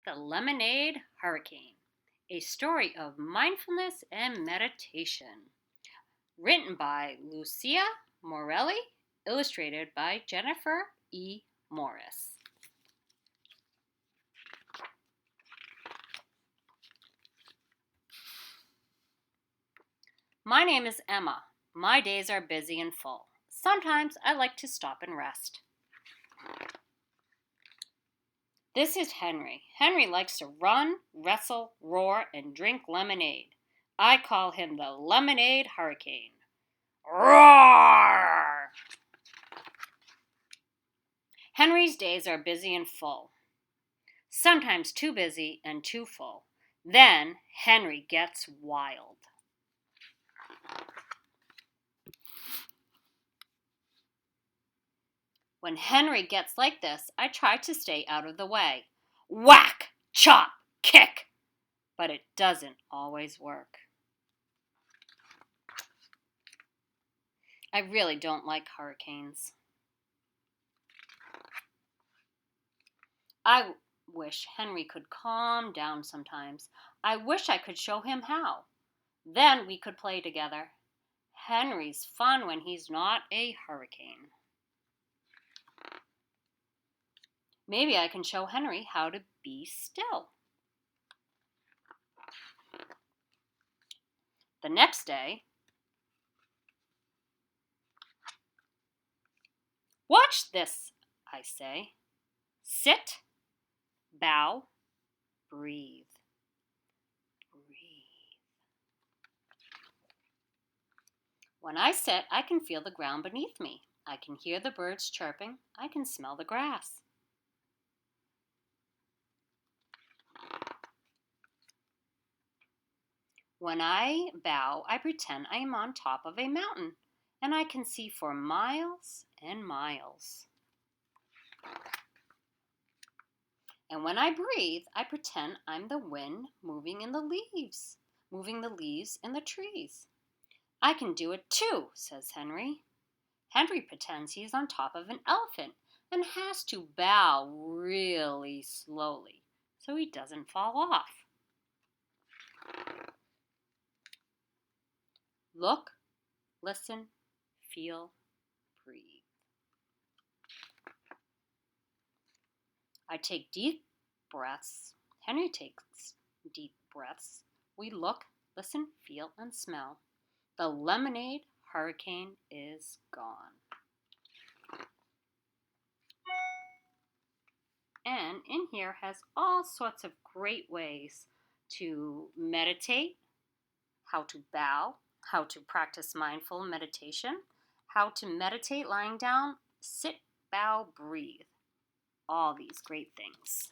The Lemonade Hurricane, a story of mindfulness and meditation. Written by Lucia Morelli, illustrated by Jennifer E. Morris. My name is Emma. My days are busy and full. Sometimes I like to stop and rest. This is Henry. Henry likes to run, wrestle, roar, and drink lemonade. I call him the Lemonade Hurricane. Roar! Henry's days are busy and full. Sometimes too busy and too full. Then Henry gets wild. When Henry gets like this, I try to stay out of the way. Whack! Chop! Kick! But it doesn't always work. I really don't like hurricanes. I wish Henry could calm down sometimes. I wish I could show him how. Then we could play together. Henry's fun when he's not a hurricane. Maybe I can show Henry how to be still. The next day, watch this, I say. Sit, bow, breathe. Breathe. When I sit, I can feel the ground beneath me. I can hear the birds chirping. I can smell the grass. When I bow, I pretend I am on top of a mountain, and I can see for miles and miles. And when I breathe, I pretend I'm the wind moving the leaves in the trees. I can do it too, says Henry. Henry pretends he's on top of an elephant and has to bow really slowly so he doesn't fall off. Look, listen, feel, breathe. I take deep breaths. Henry takes deep breaths. We look, listen, feel, and smell. The lemonade hurricane is gone. And in here has all sorts of great ways to meditate, how to bow, how to practice mindful meditation, how to meditate lying down, sit, bow, breathe. All these great things.